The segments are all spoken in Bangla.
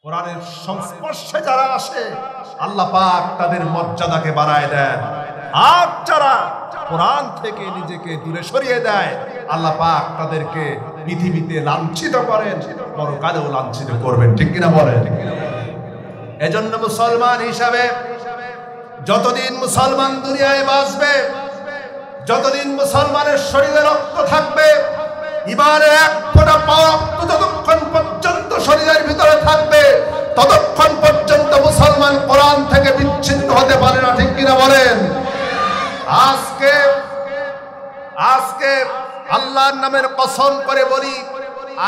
কোরআনের সংস্পর্শে যারা আসে আল্লাহ পাক তাদের মর্যাদাকে বাড়ায় দেন, আর যারা কোরআন থেকে নিজেকে দূরে সরিয়ে দেয় আল্লাহ পাক তাদেরকে পৃথিবীতে লাঞ্ছিত করেন, পরকালেও লাঞ্ছিত করবেন। ঠিক কিনা বলেন? এজন্য মুসলমান হিসাবে যতদিন মুসলমান দুনিয়ায় বাঁচবে, যতদিন মুসলমানের শরীরে রক্ত থাকবে, ইমানের এক ফোঁটা রক্ত যতক্ষণ পর্যন্ত শরীরের ভিতরে থাকবে ততক্ষণ পর্যন্ত মুসলমান কোরআন থেকে বিচ্ছিন্ন হতে পারে না। ঠিক কিনা বলেন? আজকে আল্লাহর নামের কসম করে বলি,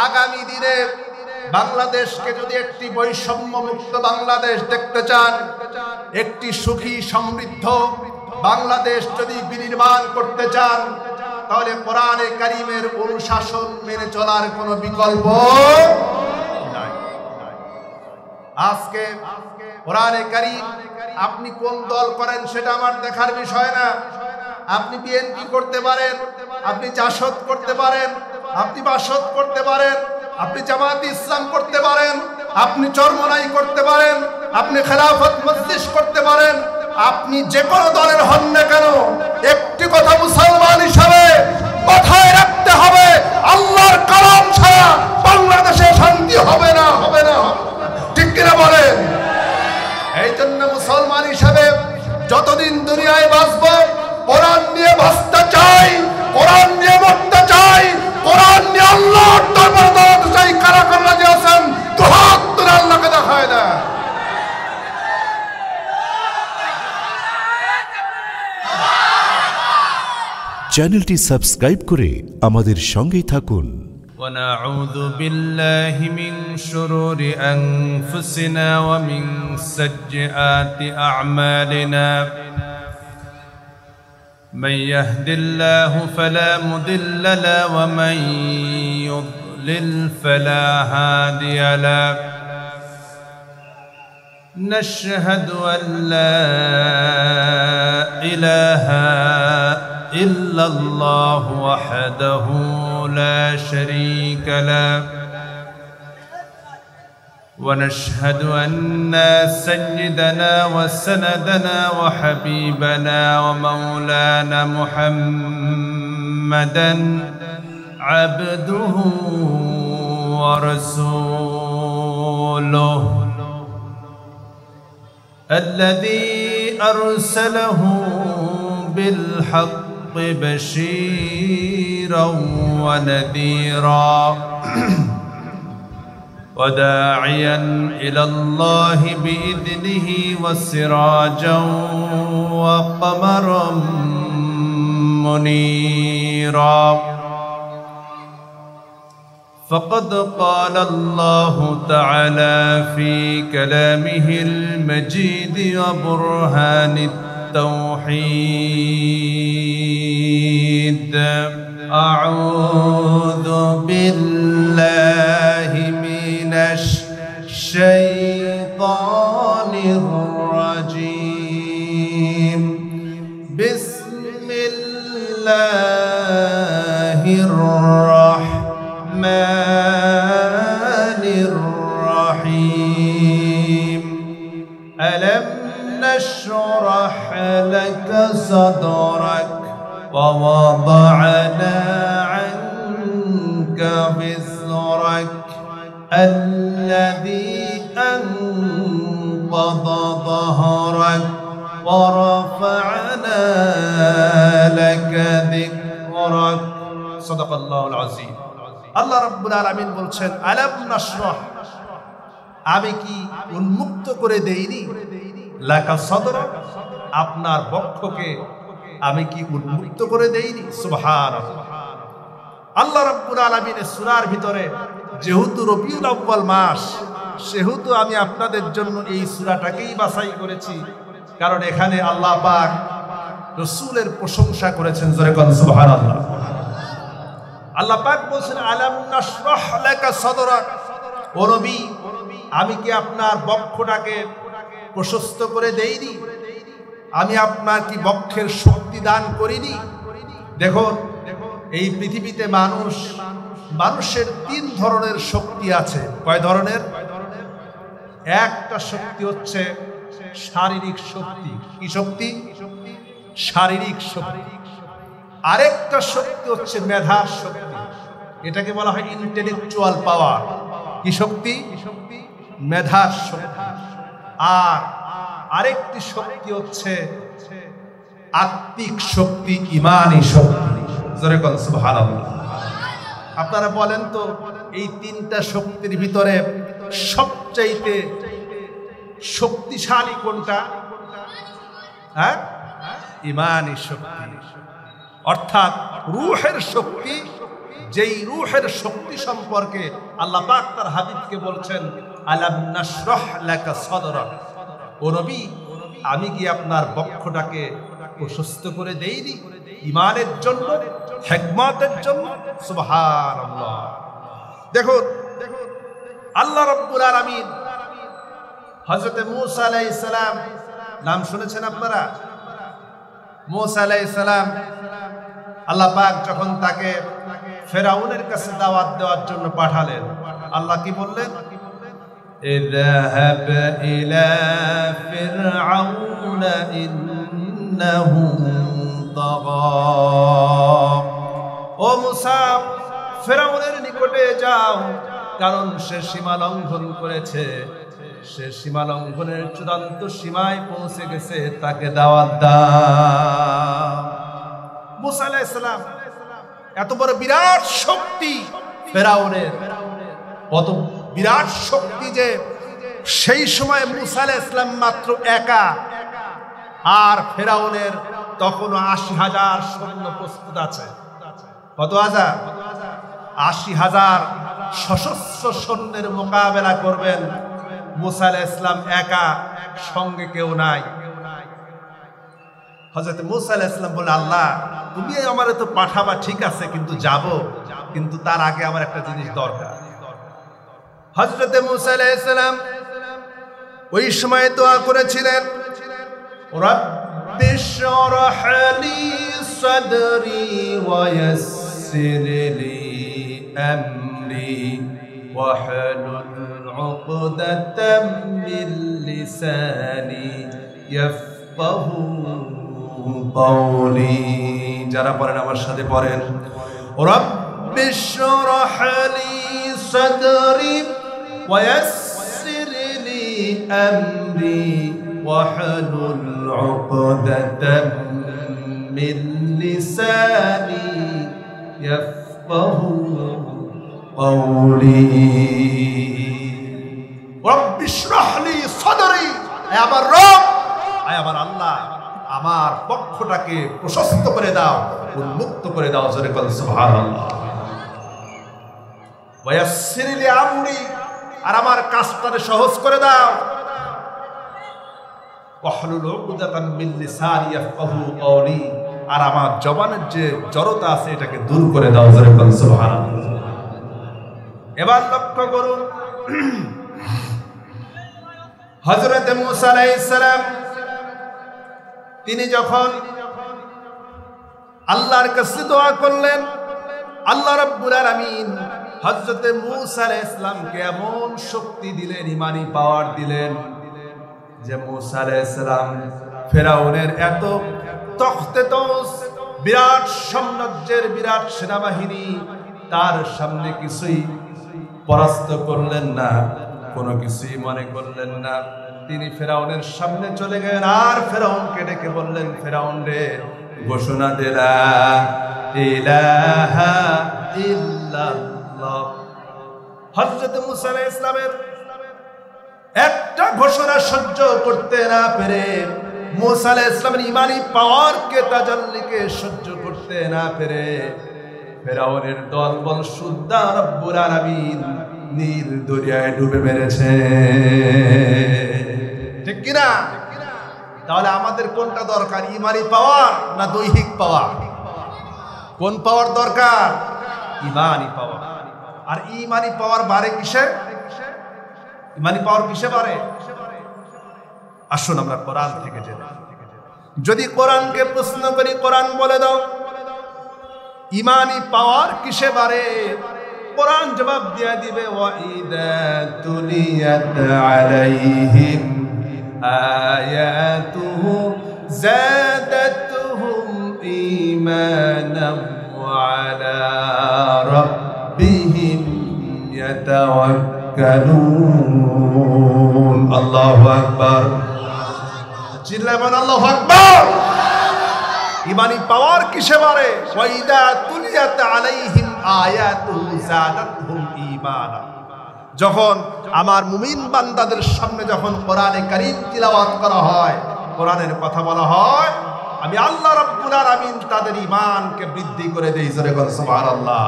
আগামী দিনে বাংলাদেশকে যদি একটি বৈষম্য মুক্ত বাংলাদেশ দেখতে চান, একটি সুখী সমৃদ্ধ বাংলাদেশ যদি বিনির্মাণ করতে চান, তাহলে কোরআনে কারীমের অনুশাসন মেনে চলার কোনো বিকল্প নাই। আজকে কোরআনে কারীম, আপনি কোন দল করেন সেটা আমার দেখার বিষয় না। আপনি বিএনপি করতে পারেন, আপনি জাসদ করতে পারেন, আপনি বাসদ করতে পারেন, আপনি জামায়াতে ইসলাম করতে পারেন, আপনি চরমনাই করতে পারেন, আপনি খেলাফত মজলিস করতে পারেন, আপনি যে কোনো দলের হন না কেন, একটি কথা মুসলমান হিসাবে মাথায় রাখতে হবে, আল্লাহর কালাম ছাড়া বাংলাদেশে শান্তি হবে না, হবে না। ঠিক কিনা বলেন? এই জন্য মুসলমান হিসাবে যতদিন দুনিয়ায় বাঁচব কোরআন নিয়ে বাঁচতে চাই, কোরআন নিয়ে মরতে চাই, কোরআন নিয়ে আল্লাহর দরবারে দাঁড়াতে চাই। কারা কারা রাজি আছেন? দুহাত তুলে আল্লাহকে দেখায় না। চ্যানেলটি সাবস্ক্রাইব করে আমাদের সঙ্গেই থাকুন। ونعوذ بالله من شرور أنفسنا ومن سيئات أعمالنا، من يهد الله فلا مضل له ومن يضلل فلا هادي له، نشهد أن لا إله إلا الله وحده لا شريك له، ونشهد أن سيدنا وسندنا وحبيبنا ومولانا محمدا عبده ورسوله الذي أرسله بالحق بشيرا ونذيرا وداعيا إلى الله بإذنه وسراجا وقمرا منيرا، فقد قال الله تعالى في كلامه المجيد وبرهان التوحيد: أعوذ بالله من الشيطان الرجيم، بسم الله الرحمن الرحيم. ألم نشرح لك صدرك ووضعنا عنك وزرك الذي أنقض ظهرك ورفعنا لك ذكرك صدق الله العظيم। আল্লাহ রাব্বুল আলামিন বলছেন, আলাম নাশরাহ, আমি কি উন্মুক্ত করে দেইনি, লাকা সদরক, আপনার বক্ষকে আমি কি উন্মুক্ত করে দেইনি? সুবহানাল্লাহ। আল্লাহ রাব্বুল আলামিনের সূরার ভিতরে যেহেতু রবিউল আউয়াল মাস, সেহেতু আমি আপনাদের জন্য এই সূরাটাকেই বাছাই করেছি, কারণ এখানে আল্লাহ পাক রাসূলের প্রশংসা করেছেন। জোরে বলেন সুবহানাল্লাহ। আল্লাহ পাক বলেন, আলাম নাশরাহ লাকা সদরক, ও নবী, আমি কি আপনার বক্ষটাকে প্রশস্ত করে দেইনি? আমি আপনার কি বক্ষের শক্তি দান করিনি? দেখুন, এই পৃথিবীতে মানুষের তিন ধরনের শক্তি আছে। কয় ধরনের? একটা শক্তি হচ্ছে শারীরিক শক্তি। কি শক্তি? শারীরিক শক্তি। আরেকটা শক্তি হচ্ছে মেধার শক্তি, এটাকে বলা হয় ইন্টেলেকচুয়াল পাওয়ার। কি শক্তি? মেধার শক্তি। আর আরেকটি শক্তি হচ্ছে আত্মিক শক্তি, ঈমানী শক্তি। জোরে বলেন সুবহানাল্লাহ। আপনারা বলেন তো এই তিনটা শক্তির ভিতরে সবচাইতে শক্তিশালী কোনটা? হ্যাঁ, ঈমানী শক্তি, অর্থাৎ রূহের শক্তি। যেই রূহের শক্তি সম্পর্কে আল্লাহ পাক তার হাবিবকে বলছেন, আলাম নাশরাহ লাকা সাদরাক, ও নবী আমি কি আপনার বক্ষটাকে প্রশস্ত করে দেইনি ঈমানের জন্য, হিকমতের জন্য? সুবহানাল্লাহ। দেখুন আল্লাহ রাব্বুল আলামিন হযরত মূসা আলাইহিস সালাম, নাম শুনেছেন আপনারা? মূসা আলাইহিস সালাম, আল্লাহ পাক যখন তাকে ফেরাউনের কাছে দাওয়াত দেওয়ার জন্য পাঠালেন, আল্লাহ কি বললেন? ইযহাব ইলা ফিরআউনা ইন্নাহু তাগা। ও মূসা, ফেরাউনের নিকটে যাও, কারণ সে সীমা লঙ্ঘন করেছে, সে সীমা লঙ্ঘনের চূড়ান্ত সীমায় পৌঁছে গেছে, তাকে দাওয়াত দাও। মূসা আলাইহিস সালাম এত বড় বিরাট শক্তি ফেরাউনের, কত বিরাট শক্তি যে সেই সময় মূসা আলাইহিস সালাম মাত্র একা, আর ফেরাউনের তখনও ৮০,০০০ সৈন্য প্রস্তুত আছে। কত হাজার? ৮০,০০০ সশস্ত্র সৈন্যের মোকাবেলা করবেন মূসা আলাইহিস সালাম একা, সঙ্গে কেউ নাই। হযরত মূসা আলাইহিস সালাম বলে, আল্লাহ তুমি আমারে তো পাঠাবা ঠিক আছে, কিন্তু যাব, কিন্তু তার আগে আমার একটা জিনিস দরকার। হযরত মূসা আলাইহিস সালাম ওই সময় দোয়া করেছিলেন, রাব্বি শরহ লি সাদরি ওয়া ইয়াসসির লি আমরি ওয়াহলুল উকদাতাম মিন লিসানি ইয়াফকাহু কওলি। যারা পড়েন আমার সাথে পড়েন, রাব্বি শরহ লি সাদরি ওয়া ইয়াসসির লি আমরি ওয়াহলুল উকদাতাম মিন লিসানি ইয়াফকাহু কওলি। রাব্বি শরহ লি সাদরি, হে আমার রব, হে আমার আল্লাহ, আমার পক্ষটাকে প্রশস্ত করে দাও, উন্মুক্ত করে দাও। জোরে বলেন সুবহানাল্লাহ। ওয়া ইয়াসসির লি আমরি, আর আমার কাজটাকে সহজ করে দাও। ওয়াহলুল উকদাতাম মিন লিসানি ইয়াফকাহু কওলি, আর আমার জবানের যে জড়তা আছে এটাকে দূর করে দাও। জোরে বলেন সুবহানাল্লাহ। এবার লক্ষ্য করুন, হযরত মূসা আলাইহিস সালাম তিনি যখন আল্লাহর কাছে দোয়া করলেন, আল্লাহ রাব্বুল আলামিন হযরত মূসা আলাইহিস সালামকে এমন শক্তি দিলেন, ঈমানী পাওয়ার দিলেন, যে মূসা আলাইহিস সালাম ফেরাউনের এত তখতেতস বিরাট সাম্রাজ্যের বিরাট সেনাবাহিনী, তার সামনে কিছুই পরাস্ত করলেন না, কোনো কিছুই মনে করলেন না। তিনি ফেরাউনের সামনে চলে গেলেন, আর ফেরাউনকে ডেকে বললেন, ফেরাউন রে, ঘোষণা দে লা ইলাহা ইল্লাল্লাহ। হযরত মূসা আলাইহিস সালামের একটা ঘোষণা সহ্য করতে না পেরে, মূসা আলাইহিস সালামের ঈমানী পাওয়ারকে, তাজাল্লিকে সহ্য করতে না পেরে, ফেরাউনের দলবল সুদ্ধা রব্বুল আলামিন নীল দরিয়ায় ডুবে মেরেছে। ঠিক কিনা? তাহলে আমাদের কোনটা দরকার, ঈমানী পাওয়ার না দৈহিক পাওয়ার? কোন পাওয়ার দরকার? ঈমানী পাওয়ার। আর ঈমানী পাওয়ার বাড়ে কিসে? ঈমানী পাওয়ার কিসে বাড়ে? আসুন আমরা কোরআন থেকে জেনে। যদি কোরআনকে প্রশ্ন করি, কোরআন বলে দাও ঈমানী পাওয়ার কিসে বাড়ে? কোরআন জবাব দিয়া দিবে ওয়াইদা তুলিয়াত আলাইহিম আয়াতুহু যাদাতুহুম ঈমানান ওয়া আলা রাব্বিহিম ইয়াতাওয়াক্কালুন। আল্লাহু আকবার। চিল্লায় বলেন আল্লাহু আকবার। ইমানি পাওয়ার কিসে বাড়ে? ওয়াইদা তুলিয়াত আলাইহিম আয়াতুহু যাদাতুহুম ঈমানা। যখন আমার মুমিন বান্দাদের সামনে যখন কোরআনে কারীম তিলাওয়াত করা হয়, কোরআনের কথা বলা হয়, আমি আল্লাহ রাব্বুল আলামিন তাদের ঈমানকে বৃদ্ধি করে দেই। জোরে বলেন সুবহানাল্লাহ।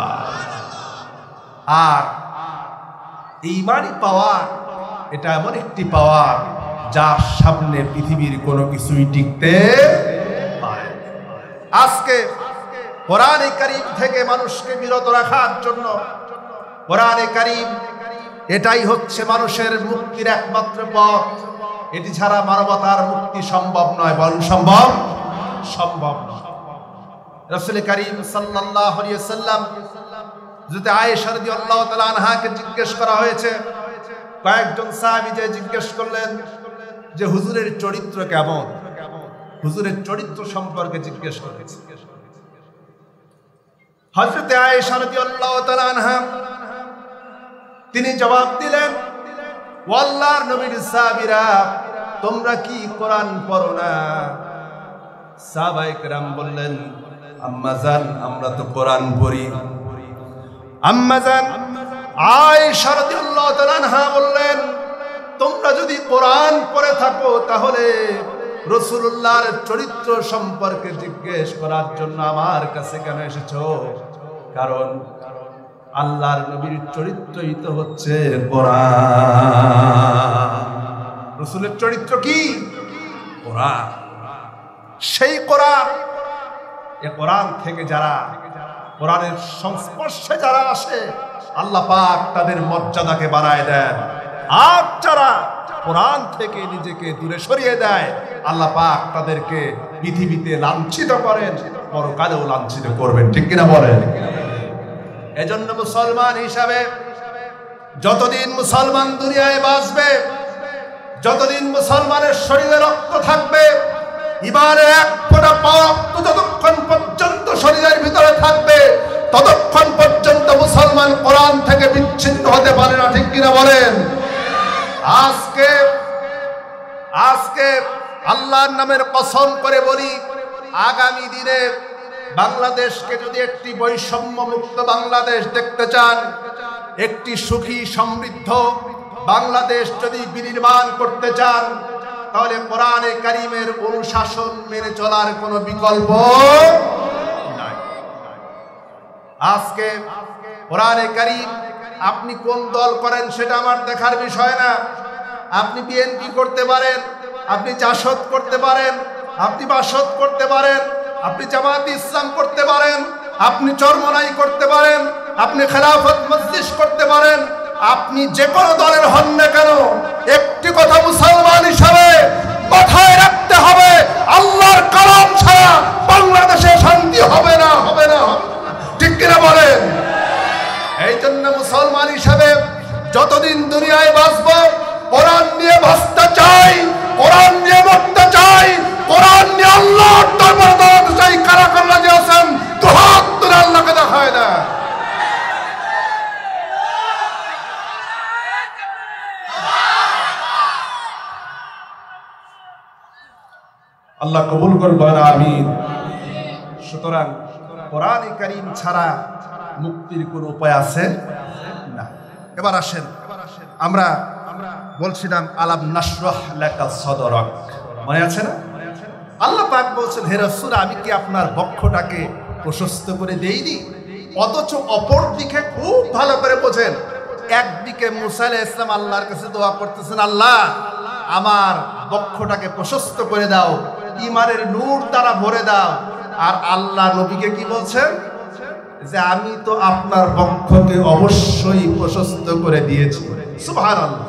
আর ঈমানি পাওয়ার এটা এমন একটি পাওয়ার যার সামনে পৃথিবীর কোনো কিছুই টিকতে পারে। আজকে কোরআনে কারীম থেকে মানুষকে বিরত রাখার জন্য কোরআনে কারীম এটাই হচ্ছে মানুষের মুক্তির একমাত্র পথ। এটি ছাড়া মানবতার মুক্তি সম্ভব নয়। বলেন সম্ভব? সম্ভব নয়। রাসূল কারীম সাল্লাল্লাহু আলাইহি ওয়াসাল্লাম যদি আয়েশা রাদিয়াল্লাহু তাআলা আনহাকে জিজ্ঞেস করা হয়েছে, কয়েকজন সাহাবী যে জিজ্ঞেস করলেন যে হুজুরের চরিত্র কেমন, হুজুরের চরিত্র সম্পর্কে জিজ্ঞেস করেছে। হযরত আয়েশা রাদিয়াল্লাহু তাআলা আনহা তিনি জবাব দিলেন, ও আল্লাহর নবীর সাহাবীরা, তোমরা কি কোরআন পড়ো না? সাহাবায়ে কেরাম বললেন, আম্মা জান, আমরা তো কোরআন পড়ি। আম্মা জান আয়েশা রাদিয়াল্লাহু তাআলা আনহা বললেন, তোমরা যদি কোরআন পড়ে থাকো তাহলে রাসূলুল্লাহর চরিত্র সম্পর্কে জিজ্ঞেস করার জন্য আমার কাছে কেন এসেছো? কারণ আল্লাহর নবীর চরিত্রই তো হচ্ছে কোরআন। রাসূলের চরিত্র কি? কোরআন। সেই কোরআন, এই কোরআন থেকে যারা কোরআনের সংস্পর্শে যারা আসে আল্লাহ পাক তাদের মর্যাদাকে বাড়ায় দেন। আর যারা কোরআন থেকে নিজেকে দূরে সরিয়ে দেয় আল্লাহ পাক তাদেরকে পৃথিবীতে লাঞ্ছিত করেন, পরকালেও লাঞ্ছিত করবেন। ঠিক কিনা বলেন? এজন্য মুসলমান হিসাবে যতদিন মুসলমান দুনিয়ায় বাঁচবে, যতদিন মুসলমানের শরীরে রক্ত থাকবে, ইমানের এক ফোঁটা রক্ত যতক্ষণ পর্যন্ত শরীরের ভিতরে থাকবে ততক্ষণ পর্যন্ত মুসলমান কোরআন থেকে বিচ্ছিন্ন হতে পারে না। ঠিক কিনা বলেন? আজকে আল্লাহর নামের কসম করে বলি, আগামী দিনে বাংলাদেশকে যদি একটি বৈষম্য মুক্ত বাংলাদেশ দেখতে চান, একটি সুখী সমৃদ্ধ বাংলাদেশ যদি বিনির্মাণ করতে চান, তাহলে কোরআনে কারীমের অনুশাসন মেনে চলার কোনো বিকল্প নাই। আজকে কোরআনে কারীম আপনি কোন দল করেন সেটা আমার দেখার বিষয় না। আপনি বিএনপি করতে পারেন, আপনি জাসদ করতে পারেন, আপনি বাসদ করতে পারেন, আপনি জামাত ইসলাম করতে পারেন, আপনি চরমনাই করতে পারেন, আপনি খেলাফত মজলিস করতে পারেন, আপনি যে কোনো দলের হন না কেন, একটি কথা মুসলমান হিসাবে মাথায় রাখতে হবে, আল্লাহর কালাম ছাড়া বাংলাদেশে শান্তি হবে না, হবে না। ঠিক কিনা বলেন? এই জন্য মুসলমান হিসাবে যতদিন দুনিয়ায় বাঁচব কোরআন নিয়ে বাঁচতে চাই, কোরআন নিয়ে মরতে চাই, কোরআন নিয়ে আল্লাহর দরবারে দাঁড়াতে চাই। কারা কারা যে আছেন দুহাত তুলে আল্লাহকে দেখায় না। আল্লাহ কবুল করবেন, আমিন। সুতরাং কোরআনে কারীম ছাড়া মুক্তির কোনো উপায় আছে না। এবার আসেন, আমরা বলছিলাম আলাম নাশরাহ লাকা সাদরাক, মনে আছে না? আল্লাহ পাক বলছেন, হে রাসূল, আমি কি আপনার বক্ষটাকে প্রশস্ত করে দেইনি? অথচ অপর দিকে খুব ভালো করে বোঝেন, একদিকে মুসা আলাইহিস সালাম আল্লাহর কাছে দোয়া করতেছেন, আল্লাহ আমার বক্ষটাকে প্রশস্ত করে দাও, ঈমানের নূর দ্বারা ভরে দাও। আর আল্লাহ নবীকে কি বলছেন? যে আমি তো আপনার বক্ষকে অবশ্যই প্রশস্ত করে দিয়েছি। সুবহানাল্লাহ।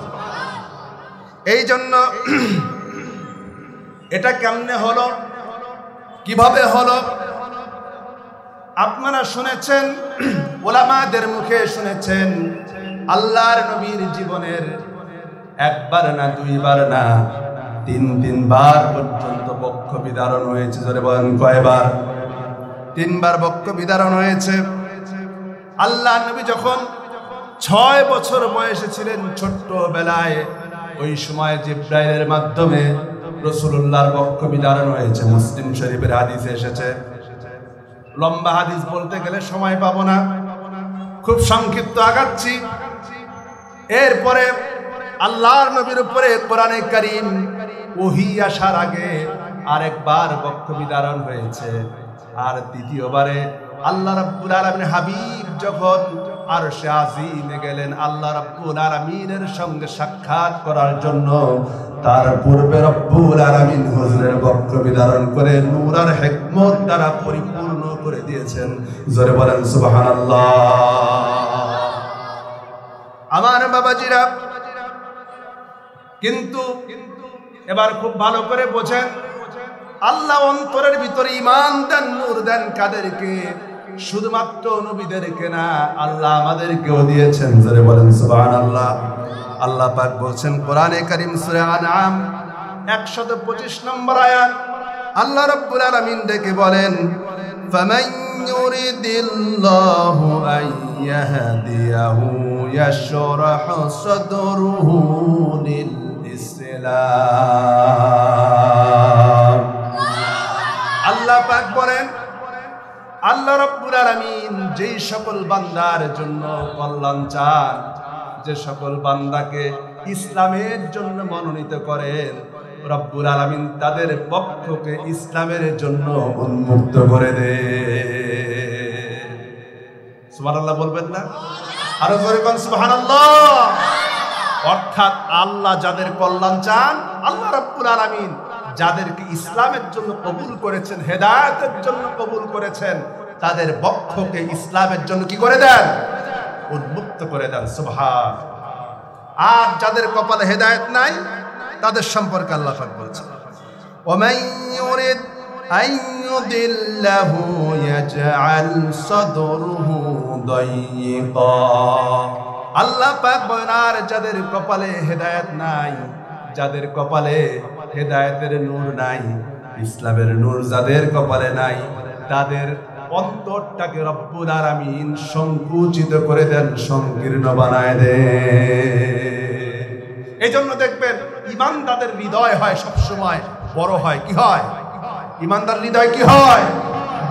এই জন্য এটা কেমনে হলো, কিভাবে হলো? আপনারা শুনেছেন ওলামাদের মুখে শুনেছেন আল্লাহর নবীর জীবনের একবার না দুইবার না তিনবার পর্যন্ত বক্ষ বিদারণ হয়েছে। জোরে বলেন কয়বার? 3 বার বক্ষ বিদারণ হয়েছে। আল্লাহ নবী যখন 6 বছর বয়সে ছিলেন, ছোট্ট বেলায়, ওই সময় জিবরাইলের মাধ্যমে রাসূলুল্লাহর বক্ষ বিদারণ হয়েছে। মুসলিম শরীফের হাদিসে এসেছে। লম্বা হাদিস বলতে গেলে সময় পাবো না, খুব সংক্ষিপ্ত আগাচ্ছি। এরপরে আল্লাহর নবীর উপরে কোরআনে কারীম ওহী আসার আগে আরেকবার বক্ষ বিদারণ হয়েছে। আর দ্বিতীয়বারে আল্লাহ রাব্বুল আলামিন হাবিব যখন আরশে আজিমে গেলেন আল্লাহ রাব্বুল আলামিনের সঙ্গে সাক্ষাৎ করার জন্য, তার পূর্বে রব্বুল আলামিন হুজুরের বক্ষ বিদারণ করে নূর আর হিকমত দ্বারা পরিপূর্ণ করে দিয়েছেন। জোরে বলেন সুবহানাল্লাহ। আমার বাবাজিরা, কিন্তু এবার খুব ভালো করে বোঝেন, আল্লাহ অন্তরের ভিতরে ঈমান দেন, নূর দেন কাদেরকে? শুধুমাত্র নবীদেরকে না, আল্লাহ আমাদেরকেও দিয়েছেন। জোরে বলেন সুবহানাল্লাহ। আল্লাহ পাক বলছেন কোরআনে কারীম সূরা আনআম 125 নম্বর আয়াত, আল্লাহ রাব্বুল আলামিন ডেকে বলেন, ফামান ইউরিদিল্লাহু আন ইয়াহদিয়াহু ইয়াশরাহ সাদরুহু লিল ইসলাম। আল্লাহ পাক বলেন, আল্লাহ রাব্বুল আলামিন যেই সকল বান্দার জন্য কল্যাণ চান, যে সকল বান্দাকে ইসলামের জন্য মনোনীত করেন, রব্বুল আলামিন তাদের পক্ষকে ইসলামের জন্য উন্মুক্ত করে দেন। সুবহানাল্লাহ বলবেন না? আরো জোরে বলেন সুবহানাল্লাহ। অর্থাৎ আল্লাহ যাদের কল্যাণ চান, আল্লাহ রাব্বুল আলামিন যাদেরকে ইসলামের জন্য কবুল করেছেন, হেদায়েতের জন্য কবুল করেছেন, তাদের পক্ষকে ইসলামের জন্য কি করে দেন? উন্মুক্ত করে দেন। সুবহান। আর যাদের কপালে হেদায়েত নাই, তাদের সম্পর্কে আল্লাহ পাক বলছেন, ওয়ামান ইউরিদ আন ইউদিল্লাহু ইয়াজআল সাদরুহু দায়িকা। আল্লাহ পাক বলেন, আর যাদের কপালে হেদায়েত নাই, যাদের কপালে হেদায়েতের নূর নাই, ইসলামের নূর যাদের কপালে নাই, তাদের অন্তরটাকে রব্বুল আলামিন সংকুচিত করে দেন, সংকীর্ণ বানায় দেন। এই জন্য দেখবেন ঈমানদারদের হৃদয় হয় সবসময় বড় হয়। কি হয়? ঈমানদার হৃদয় কি হয়?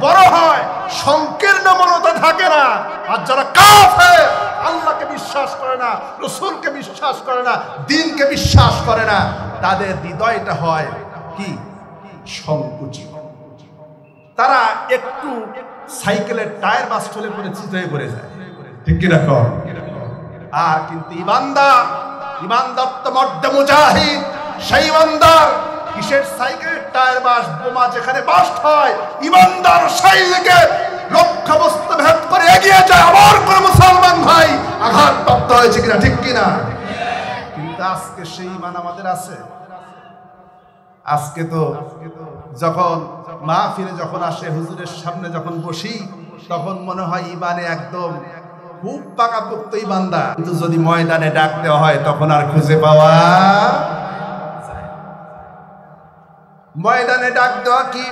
বড় হয়, সংকীর্ণ মনতা থাকে না। আর যারা কাফের, আল্লাহকে বিশ্বাস করে না, রাসূলকে বিশ্বাস করে না, দ্বীনকে বিশ্বাস করে না, তাদের হৃদয়টা হয় কি? সংকুচিত। তারা একটু সাইকেলের টায়ার বাস্ট হলে পরে চিত হয়ে পড়ে যায়। ঠিক কি রাখো? আর কিন্তু ঈমানদার তো মর্দে মুজাহিদ, সেই ঈমানদার কিসের সাইকেলের টায়ার বাস্ট, বোমা যেখানে বাস্ট হয়, ঈমানদার সেই দিকে লক্ষ্যবস্তু ভেদ করে এগিয়ে যায়। আমার কোন মুসলমান ভাই আঘাতপ্রাপ্ত হয়েছে কিনা? ঠিক কিনা? কিন্তু আজকে সেই ঈমান আমাদের আছে? আজকে তো যখন মাহফিলে যখন আসে, হুজুরের সামনে যখন বসি, তখন মনে হয় ঈমানে একদম খুব পাকাপোক্ত ঈমানদার, কিন্তু যদি ময়দানে ডাক দেওয়া হয় তখন আর খুঁজে পাওয়া যায়। ময়দানে ডাক দেওয়া কি?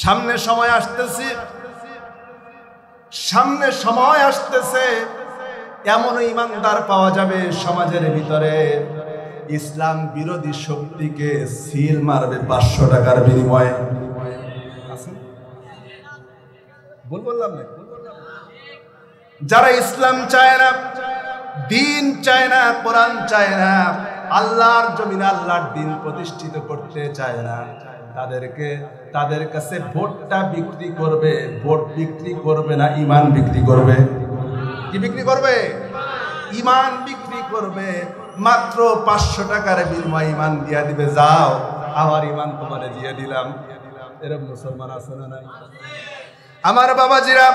সামনে সময় আসতেছে, এমন ঈমানদার পাওয়া যাবে সমাজের ভিতরে, ইসলাম বিরোধী শক্তিকে সিল মারবে 500 টাকার বিনিময়ে। বললাম না, যারা ইসলাম চায় না, দ্বীন চায় না, কোরআন চায় না, আল্লাহর জমিনে আল্লাহর দ্বীন প্রতিষ্ঠিত করতে চায় না, তাদের কাছে ভোটটা বিক্রি করবে। ভোট বিক্রি করবে না, ঈমান বিক্রি করবে। কি বিক্রি করবে? ঈমান বিক্রি করবে। মাত্র 500 টাকার বিনিময়ে ঈমান দিয়া দিবে, যাও আমার ঈমান তোমারে দিয়ে দিলাম। এরকম মুসলমান আছে না নাই? আমার বাবাজিরা,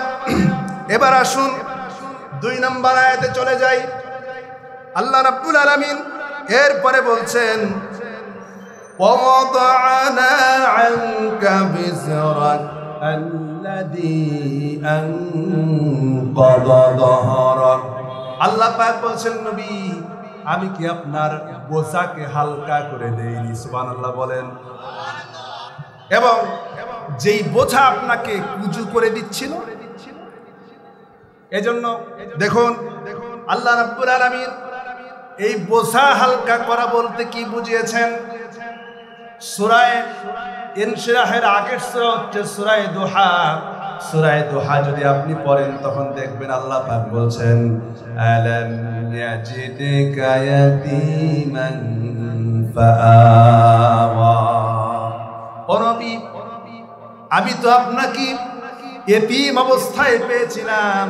এবার আসুন 2 নম্বর আয়াতে চলে যাই। আল্লাহ রাব্বুল আলামিন এরপরে বলছেন, ওয়াদা'না আনকা বিজরাক الذي أنقض ظهرك আল্লাহ পাক বলছেন নবী আমি কি আপনার বোঝাকে হালকা করে দেইনি সুবহানাল্লাহ বলেন এবং যেই বোঝা আপনাকে কুজু করে দিচ্ছিল এজন্য দেখুন আল্লাহ রাব্বুল আলামিন এই বোঝা হালকা করা বলতে কি বুঝিয়েছেন সূরা ইনশিরাহের আগের সূরা হচ্ছে সূরা দুহা সূরা দুহা যদি আপনি পড়েন তখন দেখবেন আল্লাহ পাক বলছেন আলাম ইয়াজিদকা ইয়াতীমান ফাআওয়া ও নবী আমি তো আপনাকে এতিম অবস্থায় পেয়েছিলাম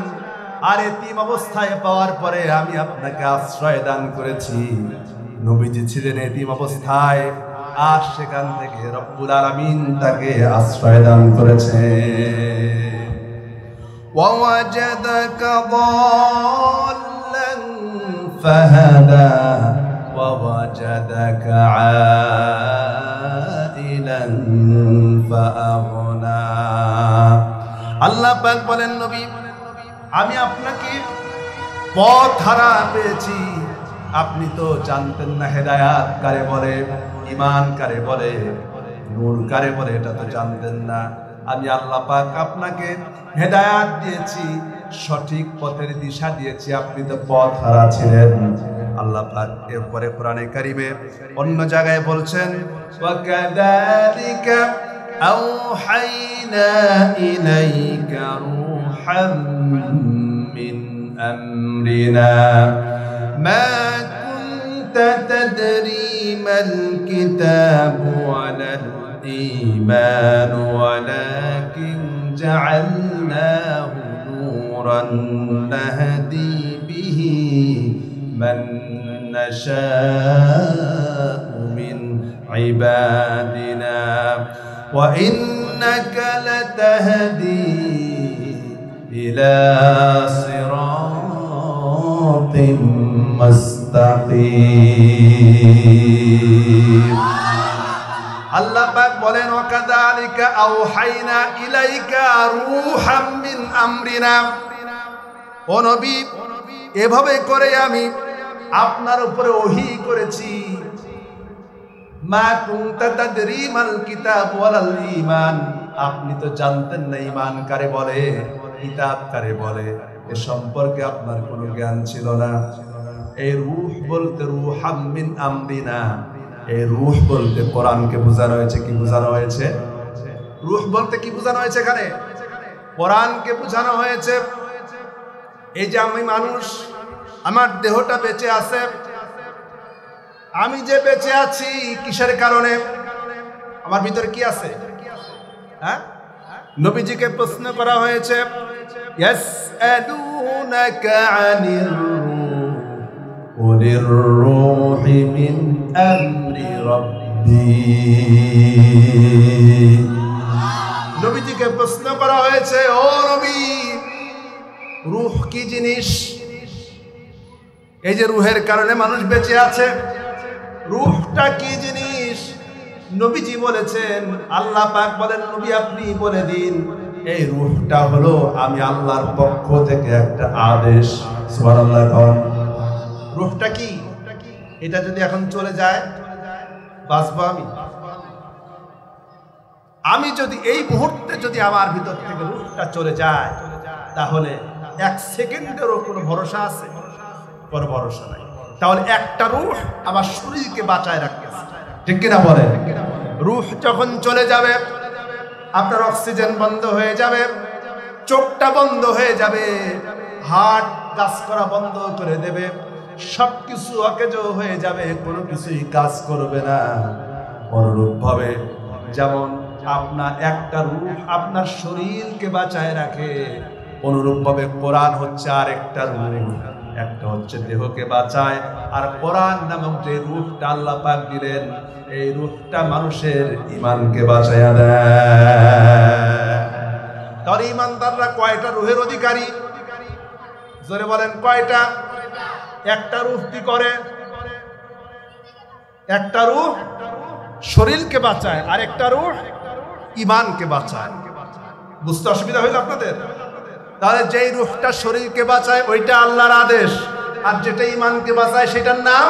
আর এতিম অবস্থায় পাওয়ার পরে আমি আপনাকে আশ্রয় দান করেছি নবীজি ছিলেন এতিম অবস্থায় আর সেখান থেকে রব্বুল আলামিন তাকে আশ্রয় দান করেছে ওয়াজাদাকা দাল্লান ফাহাদা ওয়াজাদাকা আইলান ফাআগনা আল্লাহ পাক বলেন নবী আমি আপনাকে পথ হারা পেয়েছি আপনি তো জানতেন না হেদায়াত কারে বলে ঈমান কারে বলে নূর কারে বলে এটা তো জানতেন না আমি আল্লাহ পাক আপনাকে হেদায়াত দিয়েছি সঠিক পথের দিশা দিয়েছি আপনি তো পথ হারা ছিলেন আল্লাহ পাক এরপরে কোরআনে কারিমে অন্য জায়গায় বলছেন ওয়াকাযালিকা আওহাইনা ইলাইকা রূহাম মিন আমরিনা মা কুনতা তাদরি মাল কিতাবু ওয়ালাল ঈমান ওয়ালাকিন জাআলনাহু নূরান নাহদি বিহি মান নাশাউ মিন ইবাদিনা ওয়া ইন্নাকা লাতাহদি ইলা সিরাতিম মুস্তাকিম আল্লাহ পাক বলেন ওয়াকাযালিকা আওহাইনা ইলাইকা রূহাম মিন আমরিনা ও নবী এভাবে করে আমি আপনার উপরে ওহী করেছি মা কুনতা তাদরি মাল কিতাব ওয়ালাল ঈমান আপনি তো জানতেন না ঈমান কারে বলে কিতাব কারে বলে এ সম্পর্কে আপনার কোনো জ্ঞান ছিল না এই রূহ বলতে রূহাম মিন আমরিনা এই রূহ বলতে কোরআনকে বোঝানো হয়েছে কি বোঝানো হয়েছে রূহ বলতে কি বোঝানো হয়েছে এখানে কোরআনকে বোঝানো হয়েছে এই যে আমি মানুষ আমার দেহটা বেঁচে আছে আমি যে বেঁচে আছি কিসের কারণে আমার ভিতরে কি আছে হ্যাঁ নবীজিকে প্রশ্ন করা হয়েছে ইয়াসআলুনাকা আনির কুলির রূহি মিন আমরি রাব্বি নবীজিকে প্রশ্ন করা হয়েছে ও নবী রূহ কি জিনিস এই যে রূহের কারণে মানুষ বেঁচে আছে রূহটা কি জিনিস নবীজি বলেছেন আল্লাহ পাক বলেন নবী আপনি বলে দিন এই রূহটা হলো আমি আল্লাহর পক্ষ থেকে একটা আদেশ সুবহানাল্লাহ রূহটা কি এটা যদি এখন চলে যায় বাঁচবো আমি যদি এই মুহূর্তে যদি আমার ভিতর থেকে রূহটা চলে যায় তাহলে এক সেকেন্ডেরও কোনো ভরসা আছে কোনো ভরসা নাই তাহলে একটা রূহ আমার শরীরকে বাঁচায় রাখতেছে ঠিক কিনা বলে রূহ যখন চলে যাবে আপনার অক্সিজেন বন্ধ হয়ে যাবে চোখটা বন্ধ হয়ে যাবে হার্ট কাজ করা বন্ধ করে দেবে সবকিছু অকেজ হয়ে যাবে কোনো কিছুই কাজ করবে না অনুরূপ ভাবে যেমন আপনার একটা রূহ আপনার শরীরকে বাঁচায় রাখে অনুরূপ ভাবে কোরআন হচ্ছে আর একটা রূহ একটা হচ্ছে দেহকে বাঁচায় আর কোরআন নামক যে রূহটা আল্লাহ পাক দিলেন এই রূহটা মানুষের ঈমানকে বাঁচায়া দেয় তার ঈমানদাররা কয়টা রূহের অধিকারী জোরে বলেন কয়টা একটা রূহ কি করে একটা রূহ শরীরকে বাঁচায় আর একটা রূহ ঈমানকে বাঁচায় বুঝতে অসুবিধা হইল আপনাদের? তাহলে যেই রূহটা শরীরকে বাঁচায় ওইটা আল্লাহর আদেশ, আর যেটা ঈমানকে বাঁচায় সেটার নাম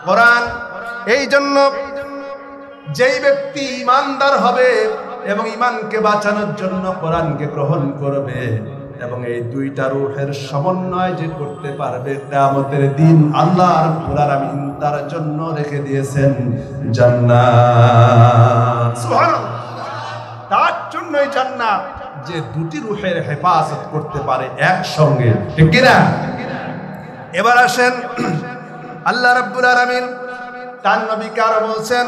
কোরআন। এই জন্য যেই ব্যক্তি ঈমানদার হবে এবং ঈমানকে বাঁচানোর জন্য কোরআনকে গ্রহণ করবে এবং এই দুইটা রূহের সমন্বয় যে করতে পারবে, কিয়ামতের দিন আল্লাহ রাব্বুল আলামিন তার জন্য রেখে দিয়েছেন জান্নাত। সুবহানাল্লাহ। তার জন্যই জান্নাত যে দুটি রূহের হেফাজত করতে পারে একসঙ্গে, ঠিক কি না? এবার আসেন, আল্লাহ রাব্বুল আলামিন তার নবীকে আরো বলছেন,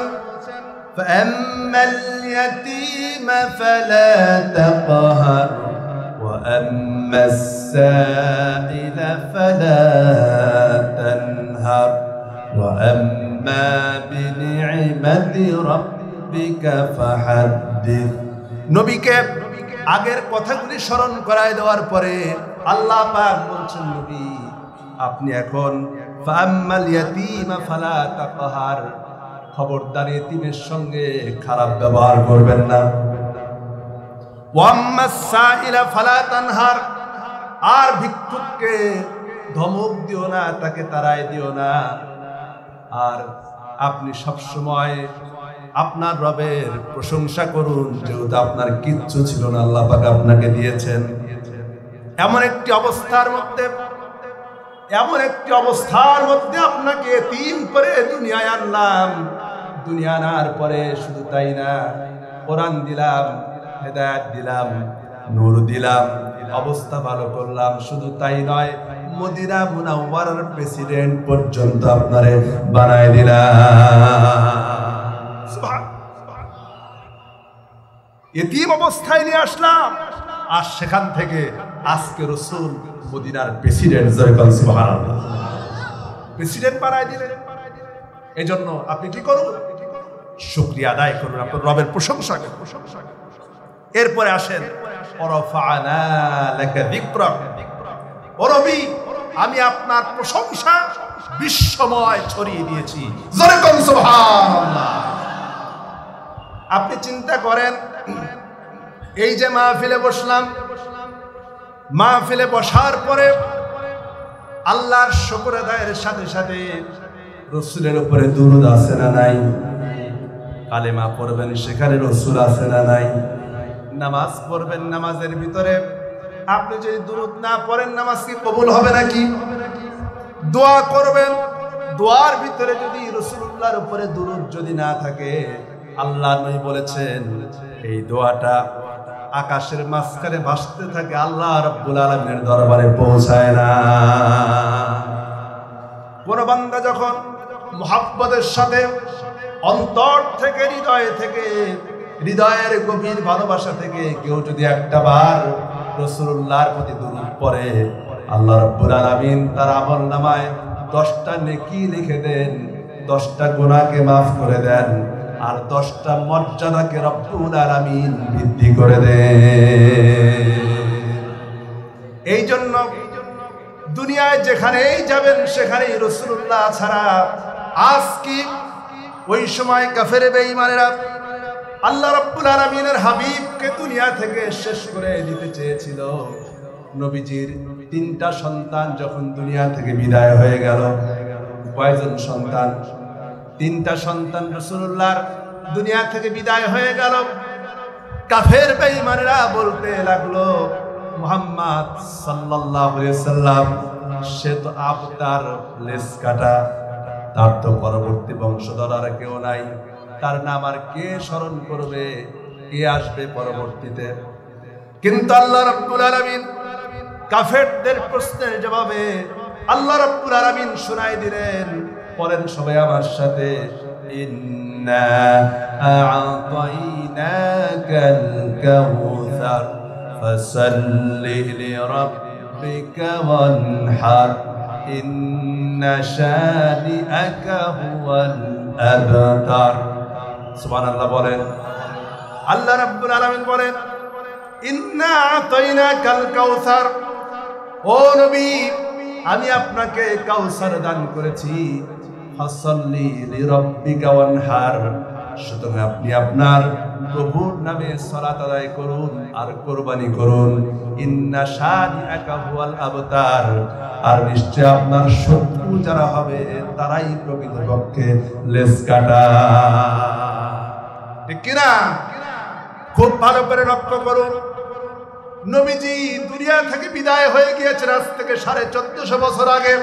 فَأَمَّا الْيَتِيمَ فَلَا تَقْهَرْ وَأَمَّا السَّائِلَ فَلَا تَنْهَرْ وَأَمَّا بِنِعْمَةِ رَبِّكَ فَحَدِّثْ। নবীকে আগের কথাগুলি স্মরণ করায় দেওয়ার পরে আল্লাহ পাক বলছেন, নবী আপনি এখন ফাম্মাল ইয়াতীমা ফালা তাকহার, খবরদার এতিমের সঙ্গে খারাপ ব্যবহার করবেন না। ওয়াম্মাস সাইলা ফালা তানহার, আর ভিক্ষুককে ধমক দিও না, তাকে তাড়ায় দিও না। আর আপনি সব সময় আপনার রবের প্রশংসা করুন, যেহেতু আপনার কিচ্ছু ছিল না, আল্লাহ পাক আপনাকে দিয়েছেন। এমন একটি অবস্থার মধ্যে আপনাকে এতিম করে দুনিয়ায় আনলাম। দুনিয়া আনার পরে শুধু তাই না, কোরআন দিলাম, হেদায়েত দিলাম, নূর দিলাম, অবস্থা ভালো করলাম। শুধু তাই নয়, মদিনা মুনাওয়ারার প্রেসিডেন্ট পর্যন্ত আপনারে বানায় দিলাম। এতিম অবস্থায় নিয়ে আসলাম, আর সেখান থেকে আজকে রাসূল মদিনার প্রেসিডেন্ট, সুবহানাল্লাহ, প্রেসিডেন্ট বানায় দিলেন। এজন্য আপনি কি করুন? শুকরিয়া আদায় করুন, আপনার রবের প্রশংসা করুন। এরপরে আসেন, ওয়ারাফা'না লাকা যিকরাক, ও নবী আমি আপনার প্রশংসা বিশ্বময় ছড়িয়ে দিয়েছি। জোরে কোন সুবহানাল্লাহ। আপনি চিন্তা করেন, এই যে মাহফিলে বসলাম, মাহফিলে বসার পরে আল্লাহর শুকর আদায়ের সাথে সাথে রাসূলের উপরে দুরূদ আছে না নাই? কালেমা পড়বেন, সেখানে রাসূল আছে না নাই? নামাজ পড়বেন, নামাজের ভিতরে আপনি যদি দুরূদ না পড়েন নামাজ কি কবুল হবে নাকি? দোয়া করবেন, দোয়ার ভিতরে যদি রাসূলুল্লাহর উপরে দুরূদ যদি না থাকে, আল্লাহ নবী বলেছেন এই দোয়াটা আকাশের মাঝখানে ভাসতে থাকে, আল্লাহ রাব্বুল আলামিনের দরবারে পৌঁছায় না। কোন বান্দা যখন মুহাব্বতের সাথে অন্তর থেকে, হৃদয়ের গভীর ভালোবাসা থেকে কেউ যদি একটা বার রাসূলুল্লাহর প্রতি দুরূদ পড়ে, আল্লাহ রাব্বুল আলামিন তার আমলনামায় 10টা নেকি লিখে দেন, 10টা গুনাহকে মাফ করে দেন, আর 10টা মর্যাদাকে রব্বুল আলামিন বৃদ্ধি করে দেন। এই জন্য দুনিয়ায় যেখানেই যাবেন সেখানেই রাসূলুল্লাহ ছাড়া আজ কি ওই সময় কাফের বেঈমানেরা আল্লাহ রাব্বুল আলামিনের হাবিবকে দুনিয়া থেকে শেষ করে দিতে চেয়েছিল। নবীজির 3টা সন্তান যখন দুনিয়া থেকে বিদায় হয়ে গেল, কয়জন সন্তান? 3টা সন্তান রাসূলুল্লাহর দুনিয়া থেকে বিদায় হয়ে গেল। কাফের বেঈমানেরা বলতে লাগলো, মুহাম্মদ সাল্লাল্লাহু আলাইহি ওয়াসাল্লাম সে তো আপনার লেজ কাটা, তার তো পরবর্তী বংশধর আর কেউ নাই, তার নাম আর কে স্মরণ করবে, কে আসবে পরবর্তীতে? কিন্তু আল্লাহ রাব্বুল আলামিন কাফেরদের প্রশ্নের জবাবে আল্লাহ রাব্বুল আলামিন শোনাই দিলেন। পড়েন সবাই আমার সাথে, ইন্না আ'তাইনাকাল কাউসার ফাসাল্লি লিরাব্বিকা ওয়ানহার ইন্না শানিআকা হুয়াল আবতার। সুবহানাল্লাহ বলেন। আল্লাহ রাব্বুল আলামিন বলেন, ইন্না আ'তাইনাকাল কাউসার, ও নবী আমি আপনাকে কাউসার দান করেছি। ফাসাল্লি লিরাব্বিকা ওয়ানহার, সুতরাং আপনি আপনার প্রভুর নামে সালাত আদায় করুন আর কুরবানি করুন। ইন্না শানিআকা হুয়াল আবতার, আর নিশ্চয় আপনার শত্রু যারা হবে তারাই প্রকৃতপক্ষে লেজ কাটা। ঠিক কিনা? খুব ভালো করে লক্ষ্য করুন, নবীজি দুনিয়া থেকে বিদায় হয়ে গিয়েছেন আজ থেকে 1450 বছর আগে।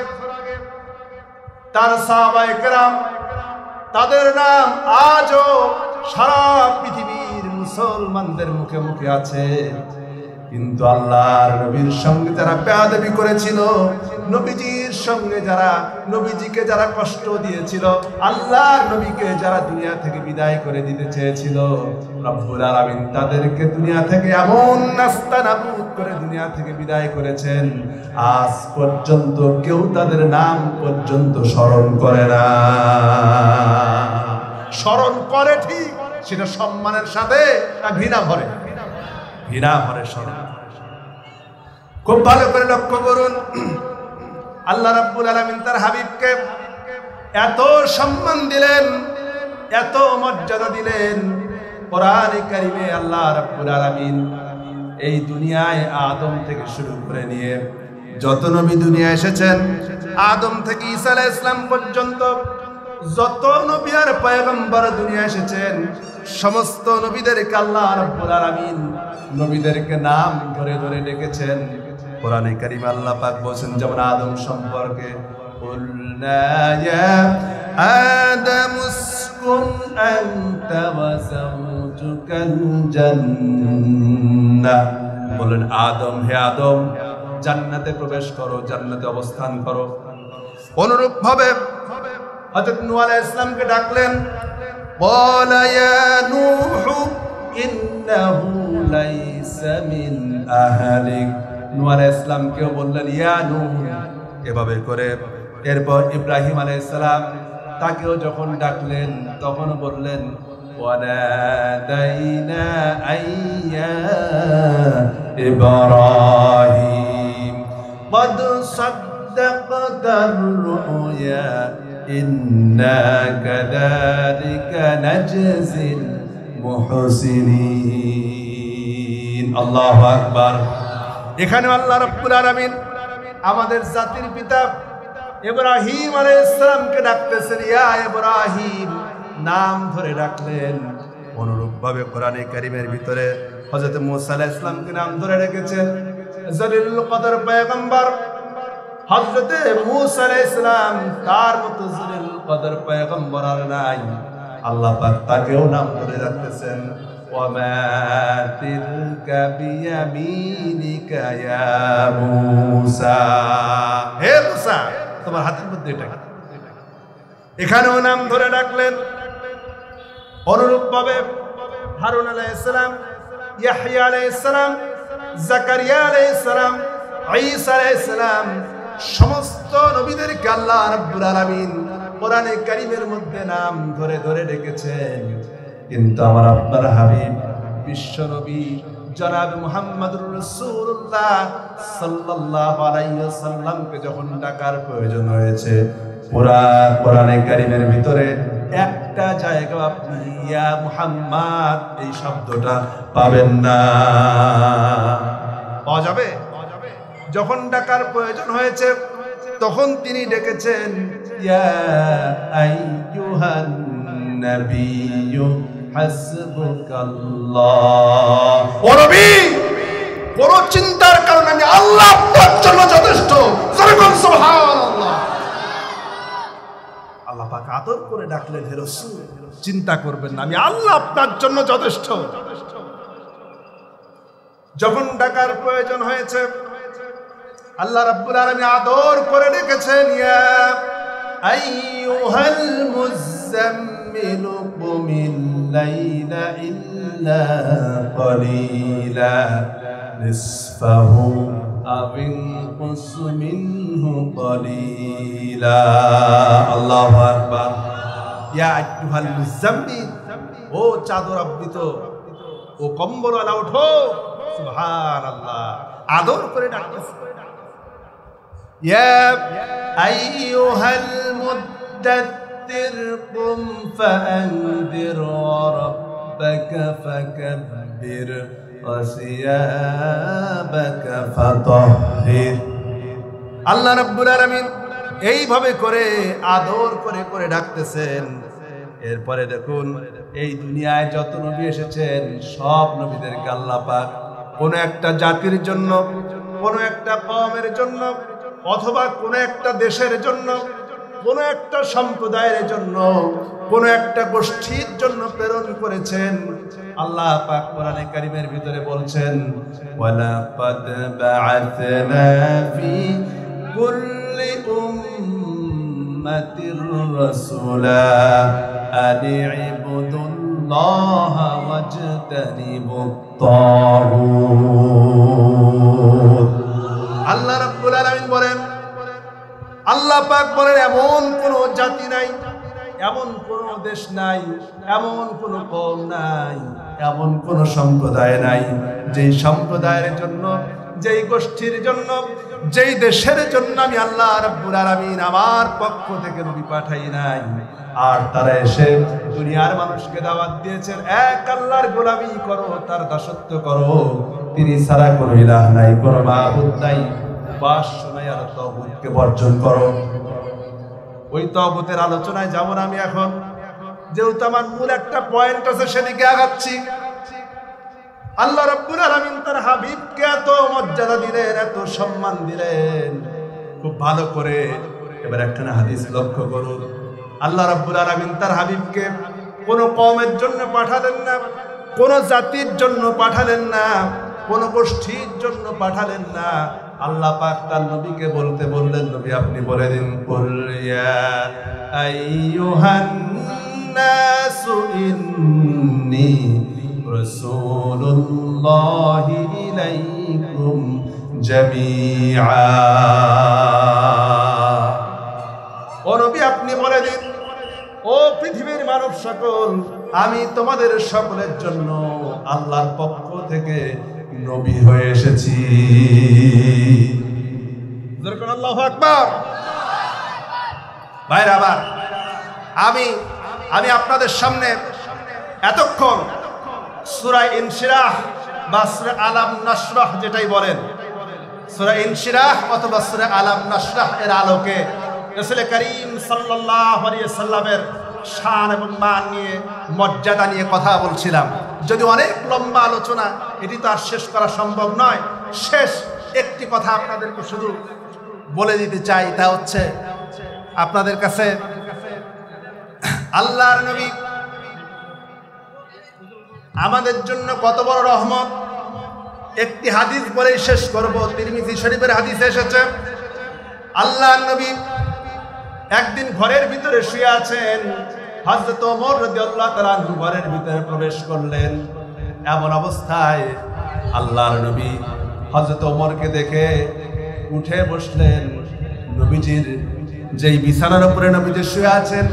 তার সাহাবায়ে কেরাম, তাদের নাম আজও সারা পৃথিবীর মুসলমানদের মুখে মুখে আছে। কিন্তু আল্লাহর নবীর সঙ্গে যারা বেয়াদবি করেছিল, নবীজির সঙ্গে যারা, নবীজিকে যারা কষ্ট দিয়েছিল, আল্লাহর নবীকে যারা দুনিয়া থেকে বিদায় করে দিতে চেয়েছিল, রব্বুল আলামিন তাদেরকে দুনিয়া থেকে এমন নাস্তানাবুদ করে দুনিয়া থেকে বিদায় করেছেন, আজ পর্যন্ত কেউ তাদের নাম পর্যন্ত স্মরণ করে না। স্মরণ করে ঠিক, সেটা সম্মানের সাথে না ঘৃণা ভরে? ঘৃণা ভরে স্মরণ। খুব ভালো করে লক্ষ্য করুন, আল্লাহ রাব্বুল আলামিন তার হাবিবকে এত সম্মান দিলেন, এত মর্যাদা দিলেন। কোরআনে কারিমে আল্লাহ রাব্বুল আলামিন এই দুনিয়ায় আদম থেকে শুরু করে নিয়ে যত নবী দুনিয়া এসেছেন, আদম থেকে ঈসা আলাইহিস সালাম পর্যন্ত যত নবী আর পয়গম্বর দুনিয়া এসেছেন, সমস্ত নবীদেরকে আল্লাহ রাব্বুল আলামিন নবীদেরকে নাম ধরে ধরে ডেকেছেন। কোরআনে কারিমে আল্লাহ পাক বলেন, যেমন আদম সম্পর্কে, কুলনা ইয়া আদম উসকুন আনতা ওয়া যাওজুকাল জান্নাহ, বলেন আদম, হে আদম, জান্নাতে প্রবেশ করো, জান্নাতে অবস্থান করো। অনুরূপ ভাবে হযরত নূহ আলাইহিস সালামকে ডাকলেন, ক্বালা ইয়া নূহ ইন্নাহু লাইসা মিন আহলিক। নূহ আলাইহিস সালামকেও বললেন ইয়া নূহ, এভাবে করে। এরপর ইব্রাহিম আলাইহিস সালাম, তাকেও যখন ডাকলেন তখন বললেন ওয়ানাদাইনা আইয়া ইব্রাহিম قد صدقت الرؤيا إنا كذلك نجزي المحسنين الله أكبر। এখানে আল্লাহ রাব্বুল আলামিন আমাদের জাতির পিতা ইব্রাহিম আলাইহিস সালামকে ডাকতেছেন ইয়া ইব্রাহিম, নাম ধরে ডাকলেন। অনুরূপ ভাবে কোরআনে কারীমের ভিতরে হযরত মূসা আলাইহিস সালামকে নাম ধরে রেখেছেন। জলিলুল কদর পয়গম্বর হযরত মূসা আলাইহিস সালাম, তার মতো জলিলুল কদর পয়গম্বর আর নাই। আল্লাহ পাক তাকেও নাম ধরে রাখতেছেন, ওয়ামা তিলকা বিয়ামিনিকা ইয়া মূসা, হে মূসা, তোমার হাতের মধ্যে এটা। এখানেও নাম ধরে ডাকলেন। অনুরূপ ভাবে হারুন আলাইহিস সালাম, ইয়াহইয়া আলাইহিস সালাম, জাকারিয়া আলাইহিস সালাম, ঈসা আলাইহিস সালাম, সমস্ত নবীদেরকে আল্লাহ রাব্বুল আলামিন কোরআনে কারীমের মধ্যে নাম ধরে ধরে ডেকেছেন। কিন্তু আমার আপনার হাবিব বিশ্ব নবী জনাব মুহাম্মদুর রাসূলুল্লাহ সাল্লাল্লাহু আলাইহি ওয়াসাল্লামকে যখন ডাকার প্রয়োজন হয়েছে, পুরা কোরআনে কারীমের ভিতরে একটা জায়গা আপনি ইয়া মুহাম্মদ এই শব্দটা পাবেন না। পাওয়া যাবে? যখন ডাকার প্রয়োজন হয়েছে তখন তিনি ডেকেছেন ইয়া আইয়ুহান নাবিয়্যু হাসবুকাল্লাহ। ও নবী, কোন চিন্তার কারণে আমি আল্লাহ আপনার জন্য যথেষ্ট। সুবহানাল্লাহ। আল্লাহ পাক আদর করে ডাকলেন, হে রাসূল, চিন্তা করবেন না, আমি আল্লাহ আপনার জন্য যথেষ্ট। যখন ডাকার প্রয়োজন হয়েছে আল্লাহ রাব্বুল আলামিন আদর করে ডেকেছেন ইয়া আইয়ুহাল মুযাম্মিলু কুমিল লাইলা ইল্লা ক্বালিলা নিসফাহু আও ইনকুস মিনহু ক্বালিলা। আল্লাহু আকবার। ইয়া আইয়ুহাল মুযাম্মিল, ও চাদর আবৃত, ও কম্বলওয়ালা, ওঠো। সুবহানাল্লাহ, আদর করে ডাকতেছে। يا أيها المدثر قم فأنذر ربك فكبر وثيابك فطهر আল্লাহ রাব্বুল আলামিন এইভাবে করে আদর করে করে ডাকতেছেন। এরপরে দেখুন এই দুনিয়ায় যত নবী এসেছেন সব নবীদেরকে আল্লাহ পাক কোন একটা জাতির জন্য, কোন একটা কওমের জন্য, অথবা কোন একটা দেশের জন্য, কোন একটা সম্প্রদায়ের জন্য, কোন একটা গোষ্ঠীর জন্য প্রেরণ করেছেন। আল্লাহ পাক কোরআনে কারীমের ভিতরে বলছেন, ওয়ালাকাদ বা'আথনা ফি কুল্লি উম্মাতির রাসূলা আনি ইবুদুল্লাহা ওয়াজতানিবুত তাগুত। আল্লাহ রাব্বুল আলামিন বলেন, আল্লাহ পাক বলেন এমন কোন জাতি নাই, এমন কোন দেশ নাই, এমন কোন কওম নাই, এমন কোন সম্প্রদায় নাই যেই সম্প্রদায়ের জন্য, যেই গোষ্ঠীর জন্য, যেই দেশের জন্য আমি আল্লাহ রাব্বুল আলামিন আমার পক্ষ থেকে নবী পাঠাই নাই। আর তারা এসে দুনিয়ার মানুষকে দাওয়াত দিয়েছেন এক আল্লাহর গোলামি করো, তার দাসত্ব করো, তিনি ছাড়া কোনো ইলাহ নাই, কোনো মাবুদ নাই, উপাস্য নাই, আর তাগুতকে বর্জন করো। ওই তাগুতের আলোচনায় যাব না আমি এখন, যেহেতু আমার মূল একটা পয়েন্ট আছে সেদিকে আগাচ্ছি। আল্লাহ রাব্বুল আলামিন তার হাবিবকে এত মর্যাদা দিলেন, এত সম্মান দিলেন, খুব ভালো করে এবার একটা হাদিস লক্ষ্য করুন। আল্লাহ রাব্বুল আলামিন তার হাবিবকে কোন কওমের জন্য পাঠালেন না, কোন জাতির জন্য পাঠালেন না, কোন গোষ্ঠীর জন্য পাঠালেন না। আল্লাহ পাক তার নবীকে বলতে বললেন, নবী আপনি বলে দিন, কুল ইয়া আইয়ুহান নাসু ইন্নী রাসূলুল্লাহি ইলাইকুম জামিআ। ও নবী আপনি বলে দিন, ও পৃথিবীর মানব সকল, আমি তোমাদের সকলের জন্য আল্লাহর পক্ষ থেকে নবী হয়ে এসেছি। আল্লাহু আকবার। ভাইরা আমার, আমি আপনাদের সামনে এতক্ষণ সূরা ইনশিরাহ বা সূরা আলাম নাশরাহ যেটাই বলেন, সূরা ইনশিরাহ অথবা সূরা আলাম নাশরাহ এর আলোকে রাসূল করিম সাল্লাল্লাহু আলাইহি ওয়াসাল্লামের শান এবং মান নিয়ে, মর্যাদা নিয়ে কথা বলছিলাম। যদি অনেক লম্বা আলোচনা, এটি তো আর শেষ করা সম্ভব নয়। শেষ একটি কথা আপনাদেরকে শুধু বলে দিতে চাই, তা হচ্ছে আপনাদের কাছে আল্লাহর নবী আমাদের জন্য কত বড় রহমত। একটি হাদিস বলেই শেষ করব। তিরমিজি শরীফের হাদিসে এসেছে, আল্লাহর নবী একদিন ঘরের ভিতরে শুয়ে আছেন, হযরত ওমর রাদিয়াল্লাহু তাআলা আনহু ঘরের ভিতরে প্রবেশ করলেন। এমন অবস্থায় আল্লাহর নবী হযরত ওমরকে দেখে উঠে বসলেন। নবীজির যেই বিছানার উপরে নবীজি শুয়ে আছেন,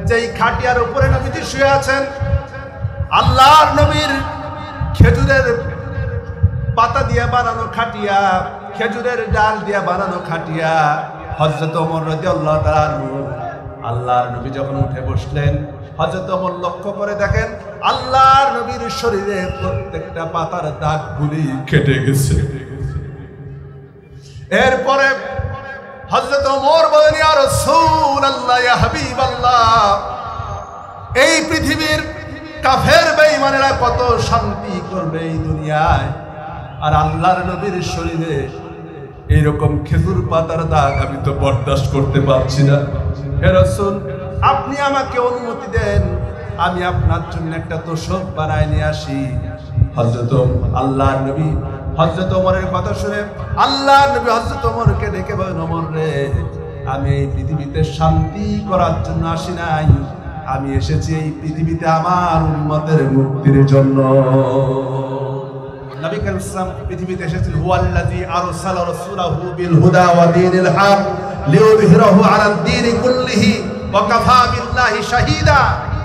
যেই খাটিয়ার উপরে নবীজি শুয়ে আছেন, আল্লাহর নবীর খেজুরের পাতা দিয়ে বানানো খাটিয়া, খেজুরের ডাল দিয়ে বানানো খাটিয়া, হযরত ওমর রাদিয়াল্লাহু তাআলা আনহু আল্লাহর নবী যখন উঠে বসলেন, হযরত ওমর লক্ষ্য করে দেখেন আল্লাহর নবীর শরীরে প্রত্যেকটা পাতার দাগগুলি কেটে গেছে। এরপরে হযরত ওমর বলেন, ইয়া রাসূলুল্লাহ, ইয়া হাবিবাল্লাহ, এই পৃথিবীর কাফের বেঈমানেরা কত শান্তি করবে এই দুনিয়ায়, আর আল্লাহর নবীর শরীরে এইরকম খেজুর পাতার দাগ আমি তো বরদাস্ত করতে পারছি না। হে রাসূল, আপনি আমাকে অনুমতি দেন, আমি আপনার জন্য একটা তোশক বানায় নিয়ে আসি। হযরত আল্লাহর নবী হযরত ওমরের কথা শুনে আল্লাহর নবী হযরত ওমরকে ডেকে বলেন, ওমর রে, আমি এই পৃথিবীতে শান্তি করার জন্য আসি নাই, আমি এসেছি এই পৃথিবীতে আমার উম্মতের মুক্তির জন্য। নবী করিম সাল্লাল্লাহু আলাইহি ওয়াসাল্লাম পৃথিবীতে এসেছেন, হুয়াল্লাযী আরসালা রাসূলাহু বিল হুদা ওয়া দীনিল হক লিইয়ুযহিরাহু আলাদ দীনি কুল্লিহি ওয়া কাফা বিল্লাহি শাহীদা।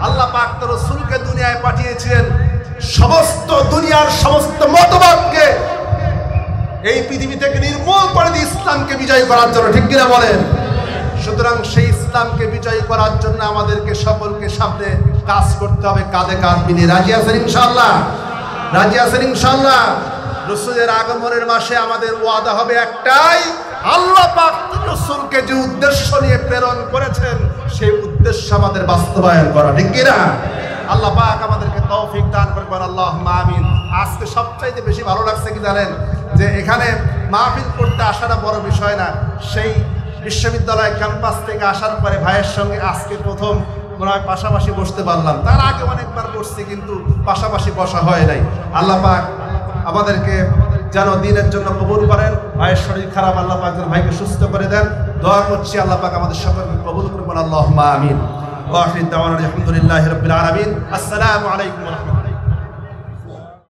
আল্লাহ পাক তার রাসূলকে দুনিয়ায় পাঠিয়েছিলেন সমস্ত দুনিয়ার সমস্ত মতবাদকে এই পৃথিবী থেকে নির্মূল করে দিয়ে ইসলামকে বিজয় করার জন্য। ঠিক কিনা বলেন? সুতরাং সেই ইসলামকে বিজয়ী করার জন্য আমাদেরকে সকলকে সামনে কাজ করতে হবে, কাঁধে কাঁধ মিলিয়ে। রাজি আছেন ইনশাআল্লাহ? রাজি আছেন ইনশাআল্লাহ? রাসূলের আগমনের মাসে আমাদের ওয়াদা হবে একটাই, আল্লাহ পাক রাসূলকে যে উদ্দেশ্য নিয়ে প্রেরণ করেছেন সেই উদ্দেশ্য আমাদের বাস্তবায়ন করা, ঠিক কি না? আল্লাহ পাক আমাদেরকে তৌফিক দান করবেন, আল্লাহুম্মা আমিন। আজকে সবচাইতে বেশি ভালো লাগছে কি জানেন, যে এখানে মাহফিল করতে আসাটা বড় বিষয় না, সেই বিশ্ববিদ্যালয় ক্যাম্পাস থেকে আসার পরে ভাইয়ের সঙ্গে আজকে প্রথম মনে হয় পাশাপাশি বসতে পারলাম। তার আগে অনেকবার বসছি কিন্তু পাশাপাশি বসা হয় নাই। আল্লাহ পাক আমাদেরকে যেন দিনের জন্য কবুল করেন। ভাইয়ের শরীর খারাপ, আল্লাহ পাক যেন ভাইকে সুস্থ করে দেন। দোয়া করছি আল্লাহ পাক আমাদের সকলকে কবুল করবেন, আল্লাহুম্মা আমিন। ওয়া আখির দাওয়ানা আলহামদুলিল্লাহি রাব্বিল আলামিন। আসসালামু আলাইকুম ওয়া রাহমাতুল্লাহ।